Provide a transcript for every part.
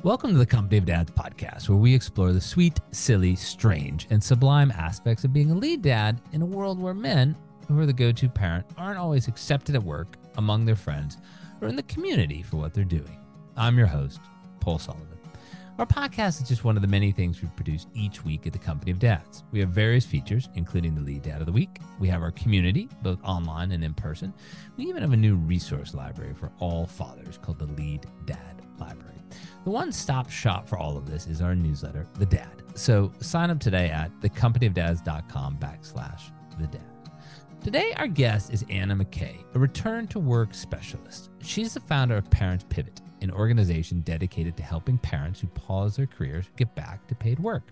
Welcome to the Company of Dads podcast, where we explore the sweet, silly, strange, and sublime aspects of being a lead dad in a world where men, who are the go-to parent, aren't always accepted at work, among their friends, or in the community for what they're doing. I'm your host, Paul Sullivan. Our podcast is just one of the many things we produce each week at the Company of Dads. We have various features, including the Lead Dad of the Week. We have our community, both online and in person. We even have a new resource library for all fathers called the Lead Dad Library. The one-stop shop for all of this is our newsletter, The Dad. So sign up today at thecompanyofdads.com/thedad. Today, our guest is Anna McKay, a return-to-work specialist. She's the founder of Parents Pivot, an organization dedicated to helping parents who pause their careers get back to paid work.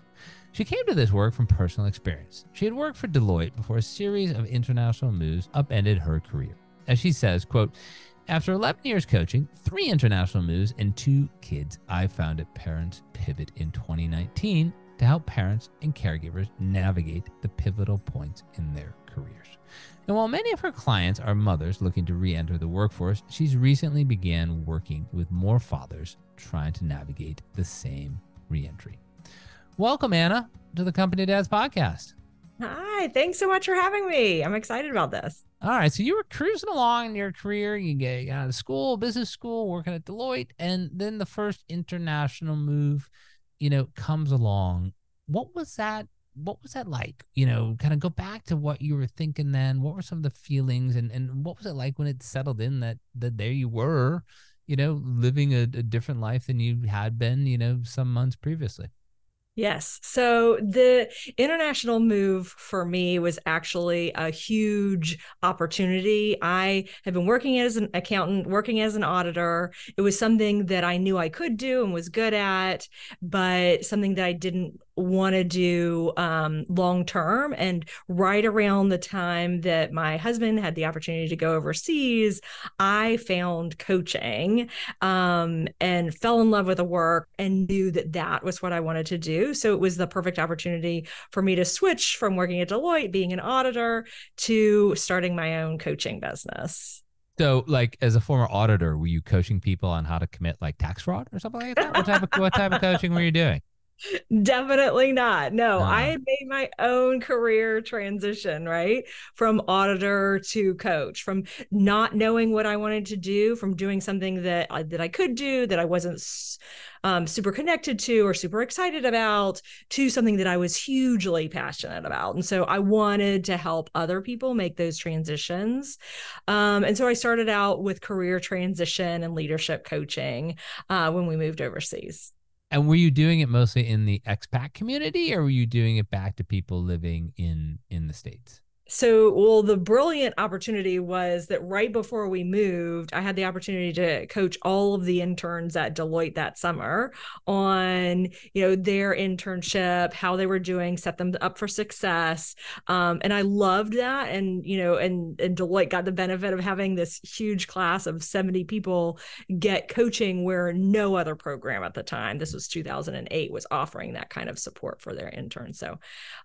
She came to this work from personal experience. She had worked for Deloitte before a series of international moves upended her career. As she says, quote, "After 11 years coaching, 3 international moves, and 2 kids, I founded Parents Pivot in 2019 to help parents and caregivers navigate the pivotal points in their careers." And while many of her clients are mothers looking to re-enter the workforce, she's recently began working with more fathers trying to navigate the same re-entry. Welcome, Anna, to the Company of Dads podcast. Hi, thanks so much for having me. I'm excited about this. All right, so you were cruising along in your career. You get out of school, business school, working at Deloitte, and then the first international move, comes along. What was that? What was that like? Kind of go back to what you were thinking then. What were some of the feelings, and what was it like when it settled in that there you were, living a different life than you had been, some months previously? Yes. So the international move for me was actually a huge opportunity. I have been working as an accountant, working as an auditor. It was something that I knew I could do and was good at, but something that I didn't want to do long term. And right around the time that my husband had the opportunity to go overseas, I found coaching and fell in love with the work and knew that that was what I wanted to do. So it was the perfect opportunity for me to switch from working at Deloitte, being an auditor, to starting my own coaching business. So, like, as a former auditor, were you coaching people on how to commit like tax fraud or something like that? What type of coaching were you doing? Definitely not. No, I had made my own career transition, right? From auditor to coach, from not knowing what I wanted to do, from doing something that I could do, that I wasn't super connected to or super excited about, to something that I was hugely passionate about. And so I wanted to help other people make those transitions. And so I started out with career transition and leadership coaching when we moved overseas. And were you doing it mostly in the expat community, or were you doing it back to people living in the States? So, well, the brilliant opportunity was that right before we moved, I had the opportunity to coach all of the interns at Deloitte that summer on, their internship, how they were doing, set them up for success. And I loved that. And, and Deloitte got the benefit of having this huge class of 70 people get coaching where no other program at the time, this was 2008, was offering that kind of support for their interns. So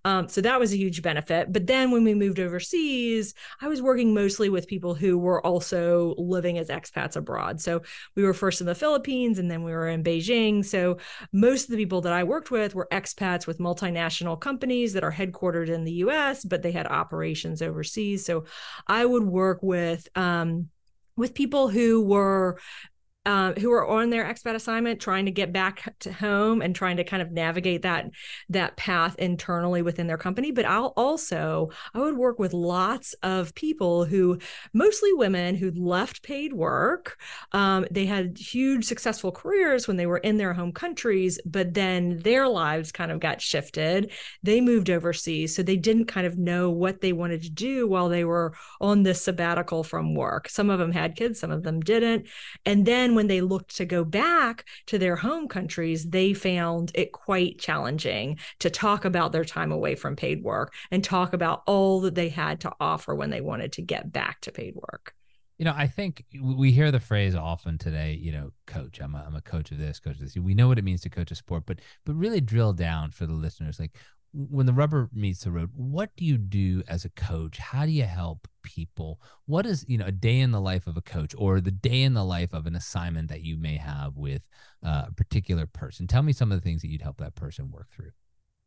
that was a huge benefit. But then when we moved overseas, I was working mostly with people who were also living as expats abroad. So we were first in the Philippines and then we were in Beijing. So most of the people that I worked with were expats with multinational companies that are headquartered in the US, but they had operations overseas. So I would work with people who were on their expat assignment, trying to get back to home and trying to kind of navigate that path internally within their company. But I would work with lots of people mostly women who'd left paid work. They had huge successful careers when they were in their home countries, but then their lives kind of got shifted. They moved overseas, so they didn't kind of know what they wanted to do while they were on this sabbatical from work. Some of them had kids, some of them didn't. And then when they looked to go back to their home countries, they found it quite challenging to talk about their time away from paid work and talk about all that they had to offer when they wanted to get back to paid work. I think we hear the phrase often today, coach, I'm a coach of this, coach of this. We know what it means to coach a sport, but really drill down for the listeners. Like, when the rubber meets the road, what do you do as a coach? How do you help people? What is, a day in the life of a coach, or the day in the life of an assignment that you may have with a particular person? Tell me some of the things that you'd help that person work through.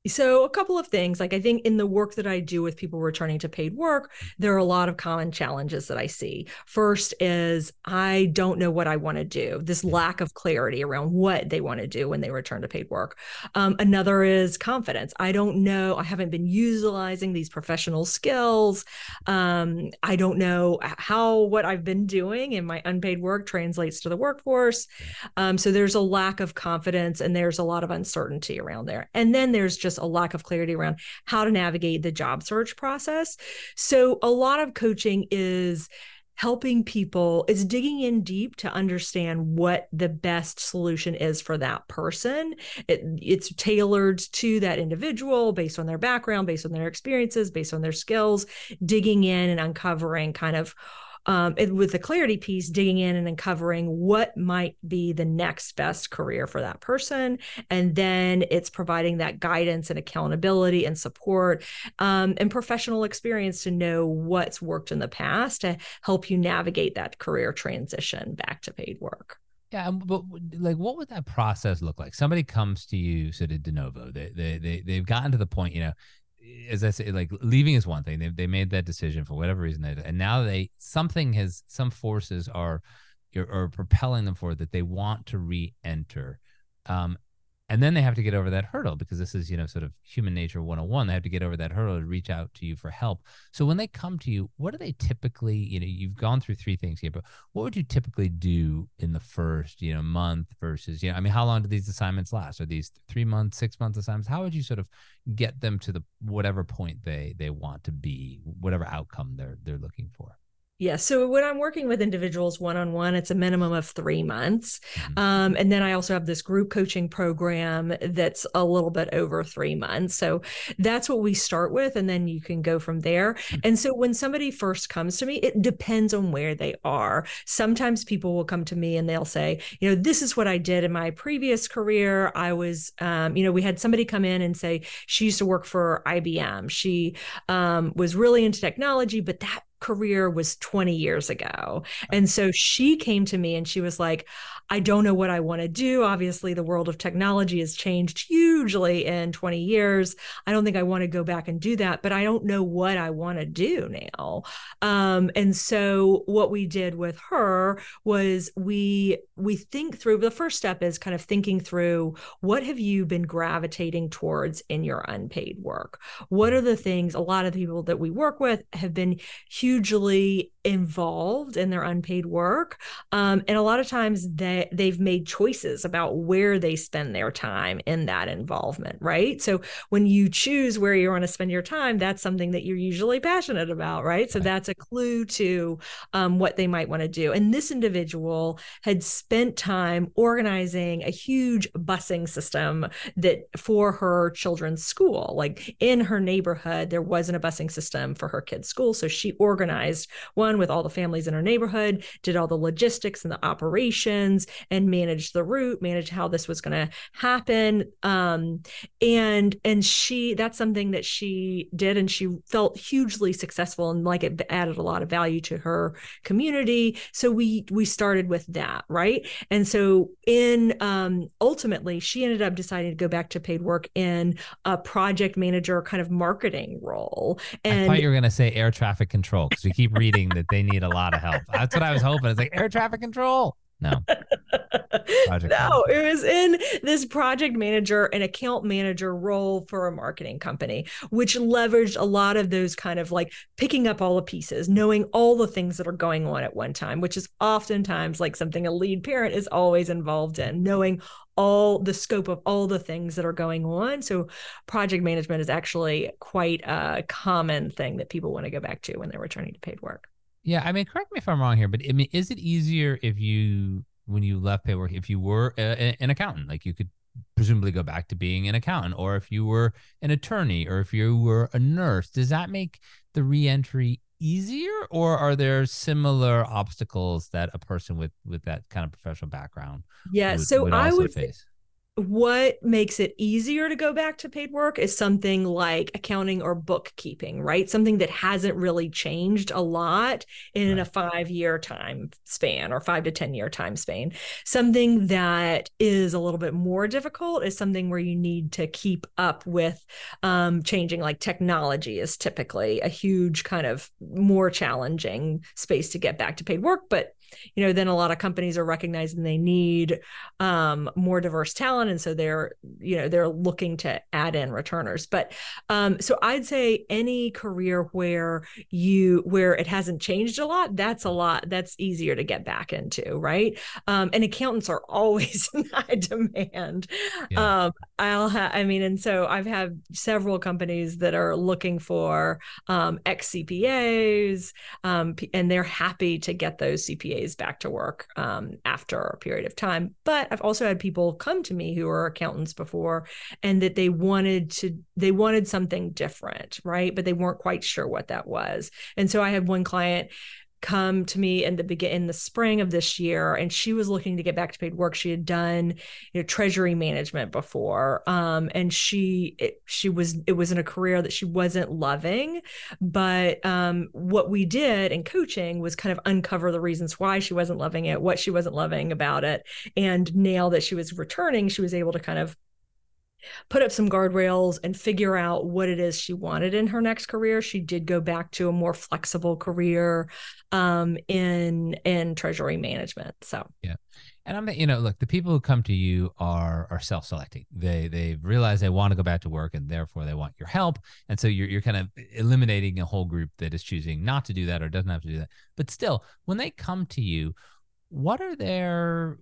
So a couple of things, like I think in the work that I do with people returning to paid work, there are a lot of common challenges that I see. First is I don't know what I want to do, this lack of clarity around what they want to do when they return to paid work. Another is confidence. I don't know. I haven't been utilizing these professional skills. I don't know how what I've been doing in my unpaid work translates to the workforce. So there's a lack of confidence and there's a lot of uncertainty around there. And then there's just a lack of clarity around how to navigate the job search process. So a lot of coaching is helping people, is digging in deep to understand what the best solution is for that person. It's tailored to that individual based on their background, based on their experiences, based on their skills, digging in and uncovering kind of with the clarity piece, digging in and uncovering what might be the next best career for that person. And then it's providing that guidance and accountability and support and professional experience to know what's worked in the past to help you navigate that career transition back to paid work. Yeah, but like, what would that process look like? Somebody comes to you sort of de novo. They've gotten to the point, as I say, like leaving is one thing. They made that decision for whatever reason, and now some forces are propelling them forward that they want to re-enter. And then they have to get over that hurdle, because this is, sort of human nature 101. They have to get over that hurdle to reach out to you for help. So when they come to you, what do they typically, you've gone through three things here, but what would you typically do in the first, month versus, how long do these assignments last? Are these 3 months, 6 month assignments? How would you sort of get them to the whatever point they want to be, whatever outcome they're looking for? Yeah. So when I'm working with individuals one-on-one, it's a minimum of 3 months. And then I also have this group coaching program that's a little bit over 3 months. So that's what we start with. And then you can go from there. And so when somebody first comes to me, it depends on where they are. Sometimes people will come to me and they'll say, this is what I did in my previous career. I was, we had somebody come in and say she used to work for IBM. She was really into technology, but that career was 20 years ago. And so she came to me and she was like, I don't know what I want to do. Obviously, the world of technology has changed hugely in 20 years. I don't think I want to go back and do that, but I don't know what I want to do now. And so what we did with her was we think through, the first step is kind of thinking through, what have you been gravitating towards in your unpaid work? What are the things? A lot of the people that we work with have been hugely involved in their unpaid work. And a lot of times they've made choices about where they spend their time in that involvement, right? So when you choose where you want to spend your time, that's something that you're usually passionate about, right? So that's a clue to what they might want to do. And this individual had spent time organizing a huge busing system that for her children's school. Like in her neighborhood, there wasn't a busing system for her kids' school. So she organized one with all the families in her neighborhood, did all the logistics and the operations, and managed the route, managed how this was going to happen. And that's something that she did, and she felt hugely successful, and like it added a lot of value to her community. So we started with that, right? And so ultimately she ended up deciding to go back to paid work in a project manager kind of marketing role. And I thought you were going to say air traffic control, because we keep reading that they need a lot of help. That's what I was hoping. It's like air traffic control. No. It was in this project manager and account manager role for a marketing company, which leveraged a lot of those kind of like picking up all the pieces, knowing all the things that are going on at one time, which is oftentimes like something a lead parent is always involved in, knowing all the scope of all the things that are going on. So project management is actually quite a common thing that people want to go back to when they're returning to paid work. Yeah, correct me if I'm wrong here, but is it easier when you left paid work, if you were an accountant, like you could presumably go back to being an accountant, or if you were an attorney, or if you were a nurse, does that make the reentry easier, or are there similar obstacles that a person with that kind of professional background would also face? what makes it easier to go back to paid work is something like accounting or bookkeeping, right? Something that hasn't really changed a lot in a 5-year time span or 5 to 10 year time span. Something that is a little bit more difficult is something where you need to keep up with changing, like technology is typically a huge kind of more challenging space to get back to paid work. But then a lot of companies are recognizing they need more diverse talent, and so they're looking to add in returners. But so I'd say any career where it hasn't changed a lot, that's easier to get back into, right? And accountants are always in high demand. Yeah. And so I've had several companies that are looking for ex CPAs, and they're happy to get those CPAs back to work after a period of time. But I've also had people come to me who are accountants before, and that they wanted something different, right? But they weren't quite sure what that was. And so I had one client come to me in the spring of this year, and she was looking to get back to paid work. She had done treasury management before, and it was in a career that she wasn't loving. But what we did in coaching was kind of uncover the reasons why she wasn't loving it, what she wasn't loving about it, and now that she was returning, she was able to kind of put up some guardrails and figure out what it is she wanted in her next career. She did go back to a more flexible career in treasury management. So yeah. And look, the people who come to you are self-selecting. They've realized they want to go back to work, and therefore they want your help. And so you're kind of eliminating a whole group that is choosing not to do that or doesn't have to do that. But still, when they come to you, what are their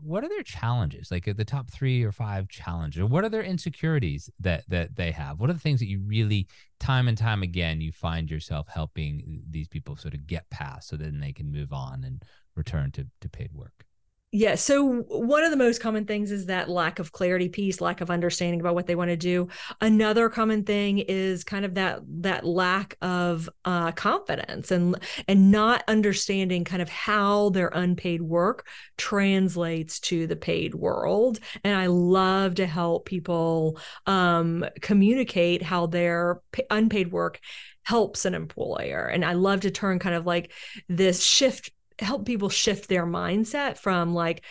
challenges? Like the top 3 or 5 challenges, or what are their insecurities that they have? What are the things that you really, time and time again, you find yourself helping these people sort of get past, so then they can move on and return to paid work? Yeah. So one of the most common things is that lack of clarity piece, lack of understanding about what they want to do. Another common thing is kind of that lack of confidence and not understanding kind of how their unpaid work translates to the paid world. And I love to help people communicate how their unpaid work helps an employer. And I love to turn kind of like this shift, help people shift their mindset from like,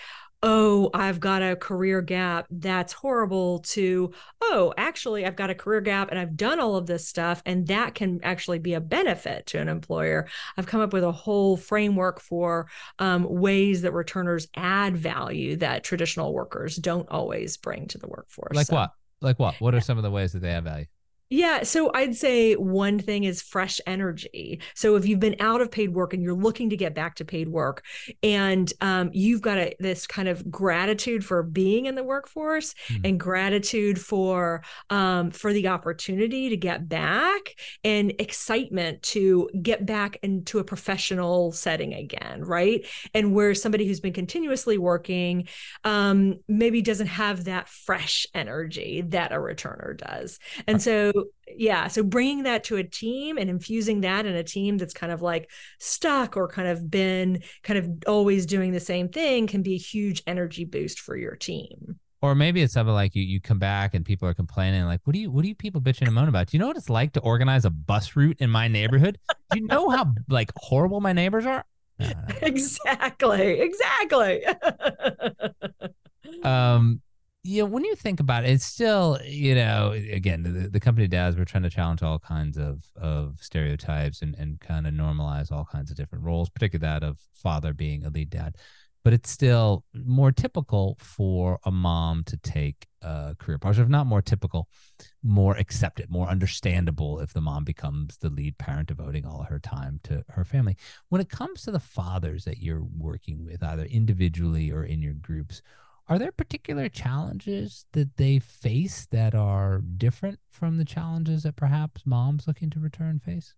oh, I've got a career gap, that's horrible, to, oh, actually, I've got a career gap and I've done all of this stuff, and that can actually be a benefit to an employer. I've come up with a whole framework for ways that returners add value that traditional workers don't always bring to the workforce. Like what? Like what? What are some of the ways that they add value? Yeah, so I'd say one thing is fresh energy. So if you've been out of paid work and you're looking to get back to paid work, and you've got this kind of gratitude for being in the workforce and gratitude for the opportunity to get back, and excitement to get back into a professional setting again, right? And where somebody who's been continuously working maybe doesn't have that fresh energy that a returner does. And so bringing that to a team and infusing that in a team that's kind of like stuck or kind of been kind of always doing the same thing can be a huge energy boost for your team. Or maybe it's something like you come back and people are complaining, like, what do you people bitching and moaning about? Do you know what it's like to organize a bus route in my neighborhood? Do you know how like horrible my neighbors are? Exactly. When you think about it, it's still, again, the company dads, we're trying to challenge all kinds of stereotypes and kind of normalize all kinds of different roles, particularly that of father being a lead dad. But it's still more typical for a mom to take a career pause, or if not more typical, more accepted, more understandable if the mom becomes the lead parent, devoting all her time to her family. When it comes to the fathers that you're working with, either individually or in your groups, are there particular challenges that they face that are different from the challenges that perhaps moms looking to return face?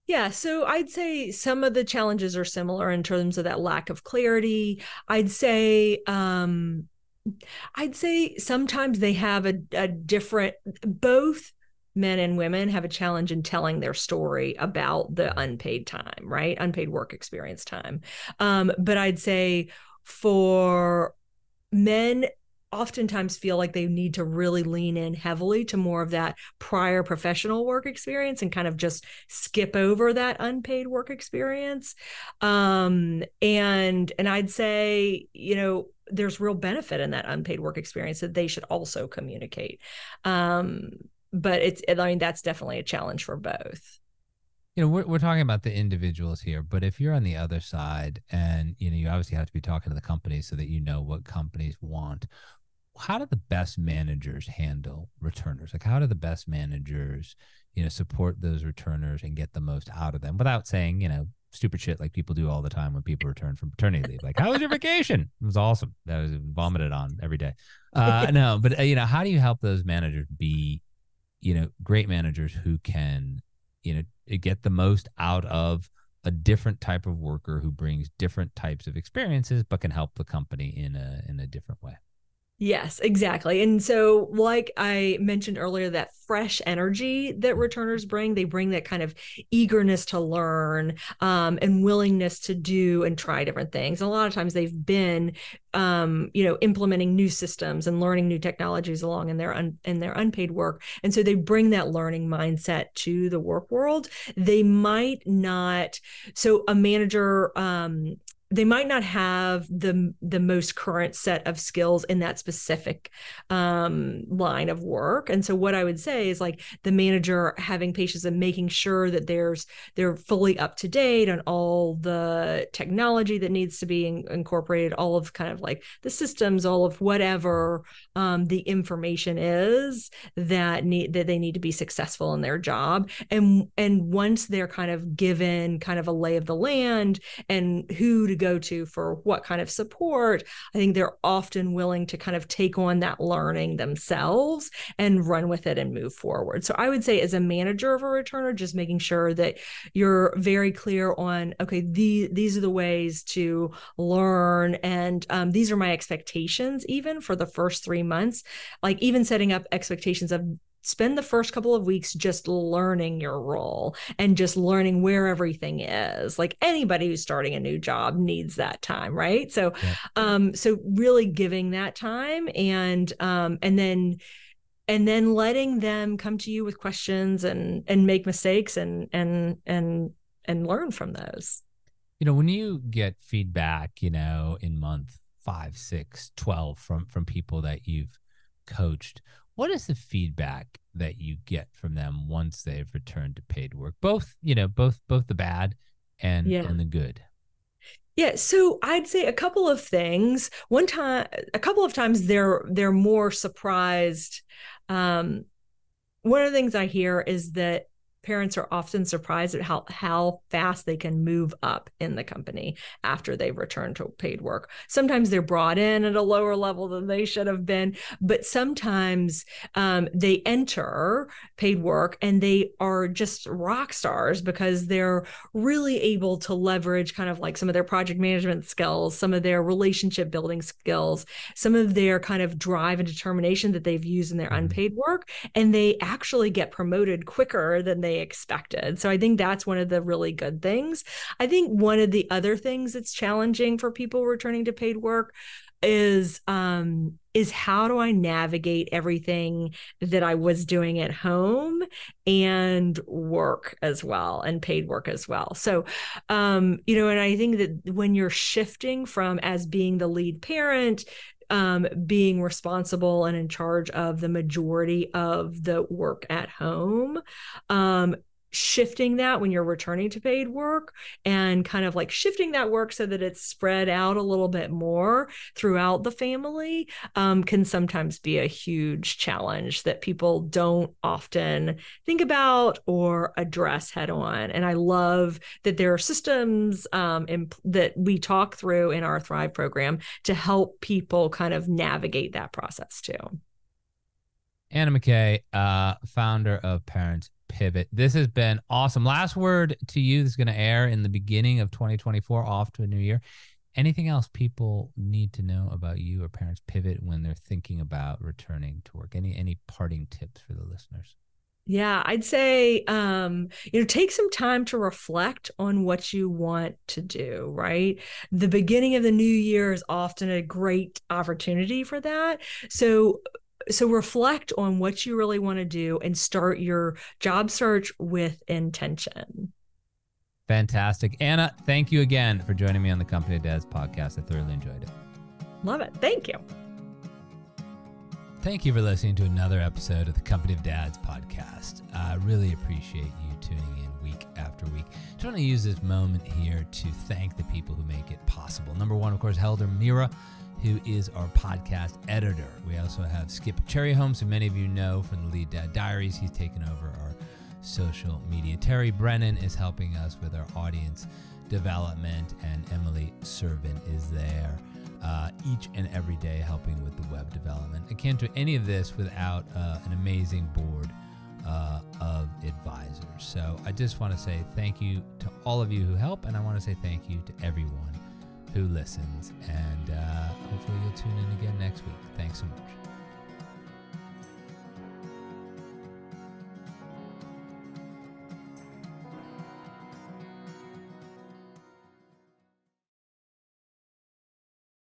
Yeah, so I'd say some of the challenges are similar in terms of that lack of clarity. I'd say sometimes they have a different, both men and women have a challenge in telling their story about the unpaid time, right? Unpaid work experience time. But I'd say for men, oftentimes feel like they need to really lean in heavily to more of that prior professional work experience and kind of just skip over that unpaid work experience. And I'd say, there's real benefit in that unpaid work experience that they should also communicate. But that's definitely a challenge for both. We're talking about the individuals here, but if you're on the other side and, you obviously have to be talking to the companies so that you know what companies want. How do the best managers handle returners? Like, how do the best managers, support those returners and get the most out of them without saying, stupid shit like people do all the time when people return from paternity leave? Like, how was your vacation? It was awesome. That was vomited on every day. No, but, how do you help those managers be, great managers who can, get the most out of a different type of worker who brings different types of experiences, but can help the company in a different way? Yes, exactly. And so, like I mentioned earlier, that fresh energy that returners bring, they bring that kind of eagerness to learn, and willingness to do and try different things. And a lot of times they've been, implementing new systems and learning new technologies along in their unpaid work. And so they bring that learning mindset to the work world. They might not, so a manager, they might not have the most current set of skills in that specific line of work. And so what I would say is, like, the manager having patience and making sure that they're fully up to date on all the technology that needs to be incorporated, all of kind of like the systems, all of whatever the information is that they need to be successful in their job. And once they're kind of given kind of a lay of the land and who to go to for what kind of support, I think they're often willing to kind of take on that learning themselves and run with it and move forward. So I would say, as a manager of a returner, just making sure that you're very clear on, okay, these are the ways to learn, and these are my expectations even for the first 3 months. Like, even setting up expectations of, spend the first couple of weeks just learning your role and just learning where everything is. Like, anybody who's starting a new job needs that time, right? So, yep. So really giving that time, and then letting them come to you with questions and make mistakes and learn from those. When you get feedback, in month 5, 6, 12 from people that you've coached, what is the feedback that you get from them once they've returned to paid work? Both the bad and the good. Yeah, so I'd say a couple of things. A couple of times they're more surprised. One of the things I hear is that parents are often surprised at how fast they can move up in the company after they've returned to paid work. Sometimes they're brought in at a lower level than they should have been, but sometimes they enter paid work and they are just rock stars because they're really able to leverage kind of like some of their project management skills, some of their relationship building skills, some of their kind of drive and determination that they've used in their unpaid work, and they actually get promoted quicker than they expected. So I think that's one of the really good things. I think one of the other things that's challenging for people returning to paid work is how do I navigate everything that I was doing at home and work as well, and paid work as well. So, and I think that when you're shifting from as being the lead parent, being responsible and in charge of the majority of the work at home, shifting that when you're returning to paid work, and kind of like shifting that work so that it's spread out a little bit more throughout the family, can sometimes be a huge challenge that people don't often think about or address head on. And I love that there are systems that we talk through in our Thrive program to help people kind of navigate that process too. Anna McKay, founder of Parents Pivot. This has been awesome. Last word to you. This is going to air in the beginning of 2024, off to a new year. Anything else people need to know about you or Parents Pivot when they're thinking about returning to work? Any parting tips for the listeners? Yeah, I'd say, take some time to reflect on what you want to do, right? The beginning of the new year is often a great opportunity for that. So reflect on what you really want to do and start your job search with intention. Fantastic. Anna, thank you again for joining me on the Company of Dads podcast. I thoroughly enjoyed it. Love it. Thank you. Thank you for listening to another episode of the Company of Dads podcast. I really appreciate you tuning in week after week. Just want to use this moment here to thank the people who make it possible. Number one, of course, Helder Mira, who is our podcast editor. We also have Skip Cherryholmes, who many of you know from the Lead Dad Diaries. He's taken over our social media. Terry Brennan is helping us with our audience development, and Emily Servin is there each and every day helping with the web development. I can't do any of this without an amazing board of advisors. So I just want to say thank you to all of you who help, and I want to say thank you to everyone who listens, and hopefully you'll tune in again next week. Thanks so much.